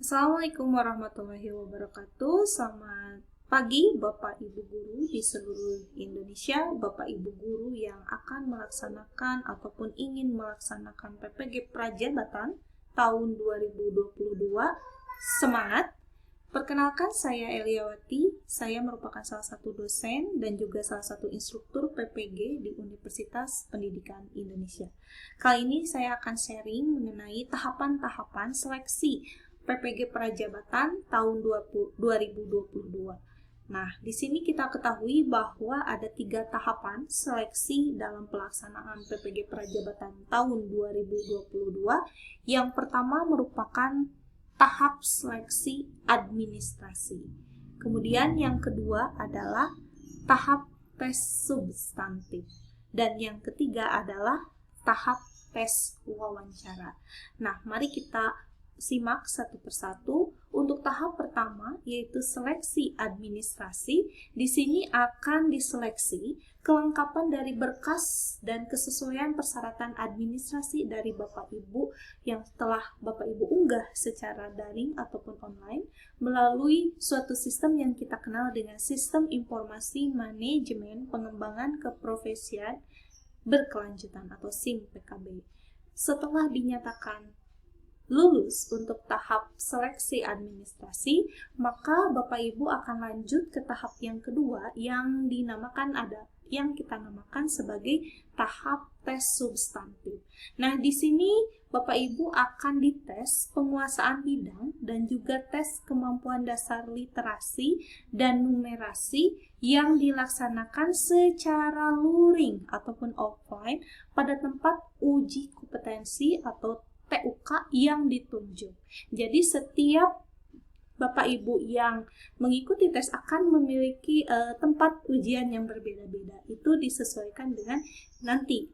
Assalamualaikum warahmatullahi wabarakatuh. Selamat pagi Bapak Ibu Guru di seluruh Indonesia, Bapak Ibu Guru yang akan melaksanakan ataupun ingin melaksanakan PPG Prajabatan tahun 2022. Semangat! Perkenalkan, saya Eliawati. Saya merupakan salah satu dosen dan juga salah satu instruktur PPG di Universitas Pendidikan Indonesia. Kali ini saya akan sharing mengenai tahapan-tahapan seleksi PPG Prajabatan tahun 2022. Nah, di sini kita ketahui bahwa ada 3 tahapan seleksi dalam pelaksanaan PPG Prajabatan tahun 2022. Yang pertama merupakan tahap seleksi administrasi. Kemudian yang kedua adalah tahap tes substantif. Dan yang ketiga adalah tahap tes wawancara. Nah, mari kita simak satu persatu. Untuk tahap pertama, yaitu seleksi administrasi, di sini akan diseleksi kelengkapan dari berkas dan kesesuaian persyaratan administrasi dari Bapak Ibu yang telah Bapak Ibu unggah secara daring ataupun online melalui suatu sistem yang kita kenal dengan Sistem Informasi Manajemen Pengembangan Keprofesian Berkelanjutan atau SIM PKB. Setelah dinyatakan lulus untuk tahap seleksi administrasi, maka Bapak Ibu akan lanjut ke tahap yang kedua yang kita namakan sebagai tahap tes substantif. Nah, di sini Bapak Ibu akan dites penguasaan bidang dan juga tes kemampuan dasar literasi dan numerasi yang dilaksanakan secara luring ataupun offline pada tempat uji kompetensi atau TUK yang ditunjuk. Jadi setiap Bapak Ibu yang mengikuti tes akan memiliki tempat ujian yang berbeda-beda. Itu disesuaikan dengan nanti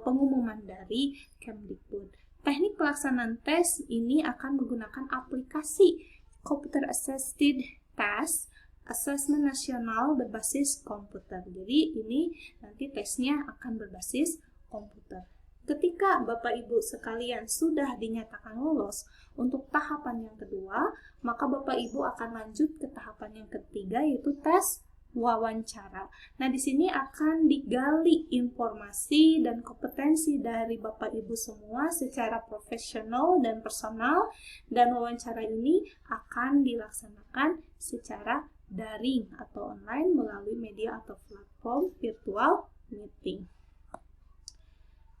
pengumuman dari Kemdikbud. Teknik pelaksanaan tes ini akan menggunakan aplikasi Computer Assisted Test Assessment Nasional berbasis komputer. Jadi ini nanti tesnya akan berbasis komputer. Ketika Bapak Ibu sekalian sudah dinyatakan lolos untuk tahapan yang kedua, maka Bapak Ibu akan lanjut ke tahapan yang ketiga, yaitu tes wawancara. Nah, di sini akan digali informasi dan kompetensi dari Bapak Ibu semua secara profesional dan personal, dan wawancara ini akan dilaksanakan secara daring atau online melalui media atau platform virtual meeting.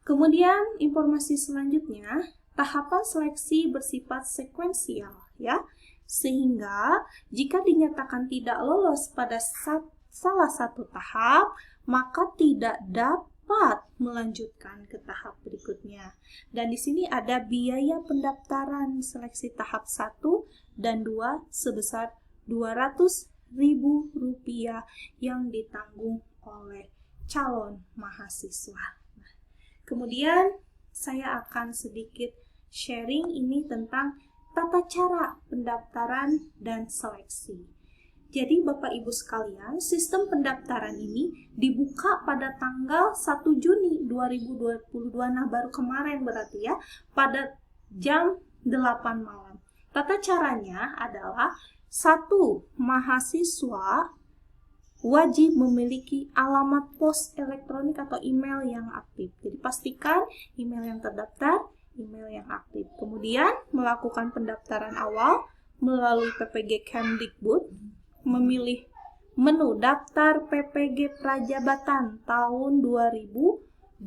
Kemudian informasi selanjutnya, tahapan seleksi bersifat sekuensial ya. Sehingga jika dinyatakan tidak lolos pada salah satu tahap, maka tidak dapat melanjutkan ke tahap berikutnya. Dan di sini ada biaya pendaftaran seleksi tahap 1 dan 2 sebesar Rp200.000 yang ditanggung oleh calon mahasiswa. Kemudian saya akan sedikit sharing ini tentang tata cara pendaftaran dan seleksi. Jadi Bapak Ibu sekalian, sistem pendaftaran ini dibuka pada tanggal 1 Juni 2022, nah baru kemarin berarti ya, pada jam 8 malam. Tata caranya adalah 1. Mahasiswa wajib memiliki alamat pos elektronik atau email yang aktif. Jadi pastikan email yang terdaftar, email yang aktif. Kemudian melakukan pendaftaran awal melalui PPG Kemdikbud, memilih menu daftar PPG Prajabatan tahun 2022.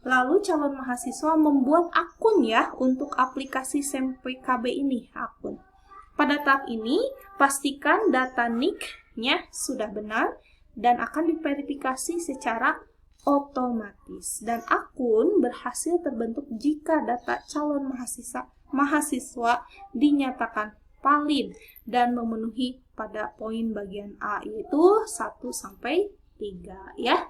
Lalu calon mahasiswa membuat akun ya untuk aplikasi SIM PKB ini, akun. Pada tahap ini, pastikan data NIK-nya sudah benar dan akan diverifikasi secara otomatis. Dan akun berhasil terbentuk jika data calon mahasiswa dinyatakan valid dan memenuhi pada poin bagian A, yaitu 1-3 ya.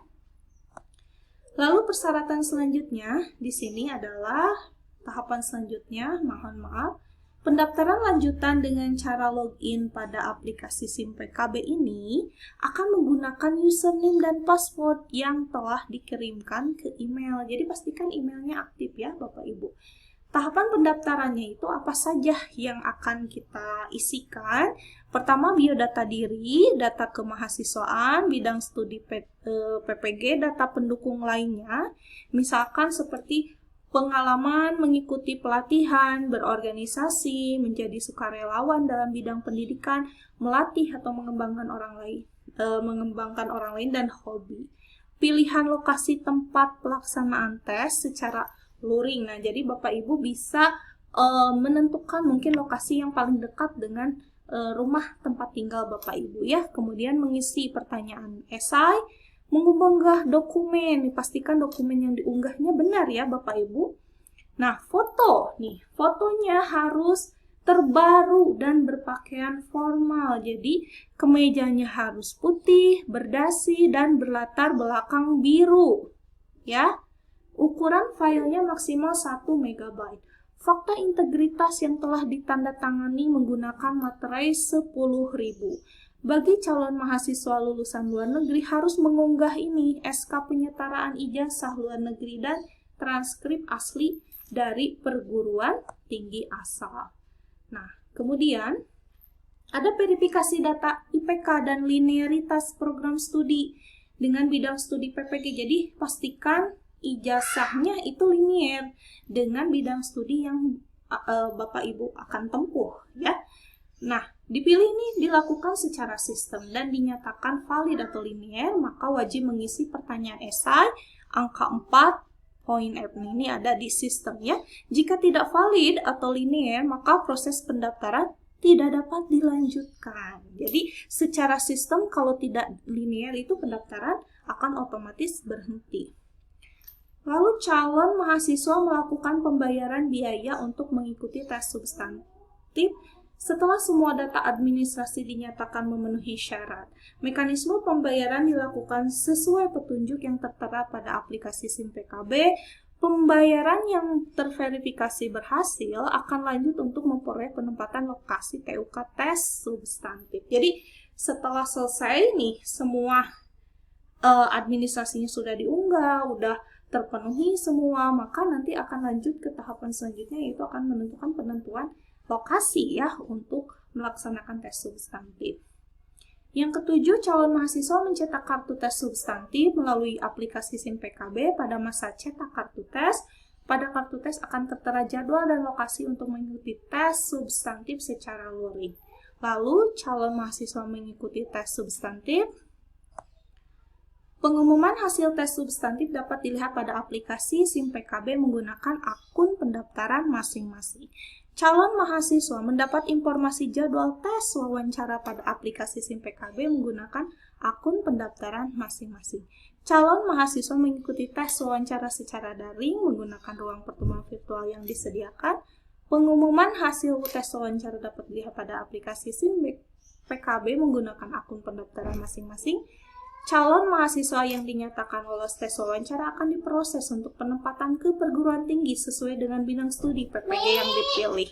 Lalu persyaratan selanjutnya di sini adalah tahapan selanjutnya, mohon maaf. Pendaftaran lanjutan dengan cara login pada aplikasi SIM PKB ini akan menggunakan username dan password yang telah dikirimkan ke email. Jadi pastikan emailnya aktif ya Bapak Ibu. Tahapan pendaftarannya itu apa saja yang akan kita isikan? Pertama, biodata diri, data kemahasiswaan, bidang studi PPG, data pendukung lainnya. Misalkan seperti pengalaman mengikuti pelatihan, berorganisasi, menjadi sukarelawan dalam bidang pendidikan, melatih atau mengembangkan orang lain dan hobi. Pilihan lokasi tempat pelaksanaan tes secara luring. Nah, jadi Bapak Ibu bisa menentukan mungkin lokasi yang paling dekat dengan rumah tempat tinggal Bapak Ibu ya. Kemudian mengisi pertanyaan esai, mengunggah dokumen, dipastikan dokumen yang diunggahnya benar ya Bapak Ibu. Nah, foto nih, fotonya harus terbaru dan berpakaian formal. Jadi, kemejanya harus putih, berdasi, dan berlatar belakang biru. Ya, ukuran filenya maksimal 1 MB. Fakta integritas yang telah ditandatangani menggunakan materai 10.000. Bagi calon mahasiswa lulusan luar negeri harus mengunggah ini, SK penyetaraan ijazah luar negeri dan transkrip asli dari perguruan tinggi asal. Nah, kemudian ada verifikasi data IPK dan linearitas program studi dengan bidang studi PPG. Jadi, pastikan ijazahnya itu linier dengan bidang studi yang Bapak Ibu akan tempuh ya. Nah, dipilih ini dilakukan secara sistem dan dinyatakan valid atau linier, maka wajib mengisi pertanyaan esai angka 4 poin F ini ada di sistem ya. Jika tidak valid atau linier, maka proses pendaftaran tidak dapat dilanjutkan. Jadi, secara sistem kalau tidak linier itu pendaftaran akan otomatis berhenti. Lalu calon mahasiswa melakukan pembayaran biaya untuk mengikuti tes substantif setelah semua data administrasi dinyatakan memenuhi syarat. Mekanisme pembayaran dilakukan sesuai petunjuk yang tertera pada aplikasi SIM PKB. Pembayaran yang terverifikasi berhasil akan lanjut untuk memperoleh penempatan lokasi TUK tes substantif. Jadi setelah selesai nih semua administrasinya sudah diunggah, udah terpenuhi semua, maka nanti akan lanjut ke tahapan selanjutnya, yaitu akan menentukan penentuan lokasi ya untuk melaksanakan tes substantif. Yang ketujuh, calon mahasiswa mencetak kartu tes substantif melalui aplikasi SIM PKB. Pada masa cetak kartu tes, pada kartu tes akan tertera jadwal dan lokasi untuk mengikuti tes substantif secara luring. Lalu, calon mahasiswa mengikuti tes substantif. Pengumuman hasil tes substantif dapat dilihat pada aplikasi SIM PKB menggunakan akun pendaftaran masing-masing. Calon mahasiswa mendapat informasi jadwal tes wawancara pada aplikasi SIM PKB menggunakan akun pendaftaran masing-masing. Calon mahasiswa mengikuti tes wawancara secara daring menggunakan ruang pertemuan virtual yang disediakan. Pengumuman hasil tes wawancara dapat dilihat pada aplikasi SIM PKB menggunakan akun pendaftaran masing-masing. Calon mahasiswa yang dinyatakan lolos tes wawancara akan diproses untuk penempatan ke perguruan tinggi sesuai dengan bidang studi PPG yang dipilih.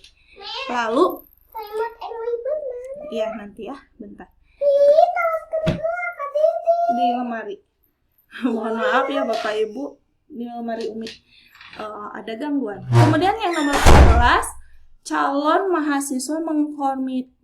Lalu, ya nanti ya, bentar. Di lemari. Mohon maaf ya Bapak Ibu, di lemari Umi ada gangguan. Kemudian yang nomor 14, calon mahasiswa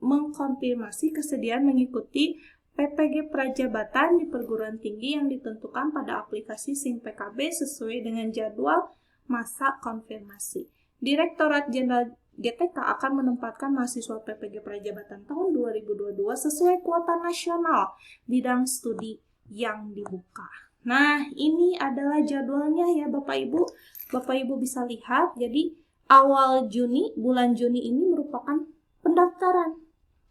mengkonfirmasi kesediaan mengikuti PPG Prajabatan di perguruan tinggi yang ditentukan pada aplikasi SIM PKB sesuai dengan jadwal masa konfirmasi. Direktorat Jenderal GTK akan menempatkan mahasiswa PPG Prajabatan tahun 2022 sesuai kuota nasional bidang studi yang dibuka. Nah, ini adalah jadwalnya ya Bapak Ibu. Bapak Ibu bisa lihat, jadi awal Juni, bulan Juni ini merupakan pendaftaran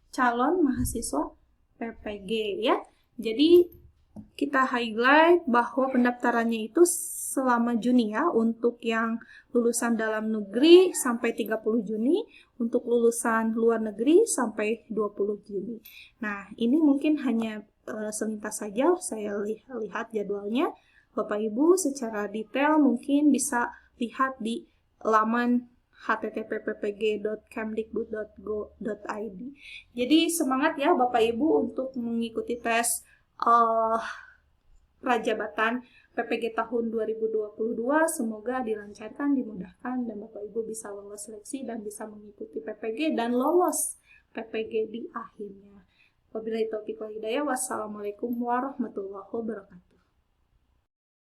calon mahasiswa PPG ya. Jadi kita highlight bahwa pendaftarannya itu selama Juni ya, untuk yang lulusan dalam negeri sampai 30 Juni, untuk lulusan luar negeri sampai 20 Juni. Nah, ini mungkin hanya selintas saja saya lihat jadwalnya. Bapak Ibu secara detail mungkin bisa lihat di laman http://ppg.kemdikbud.go.id. Jadi semangat ya Bapak Ibu untuk mengikuti tes Prajabatan PPG tahun 2022 semoga dilancarkan, dimudahkan, dan Bapak Ibu bisa lolos seleksi dan bisa mengikuti PPG dan lolos PPG di akhirnya. Wabillahi taufiq wal hidayah. Wassalamualaikum warahmatullahi wabarakatuh.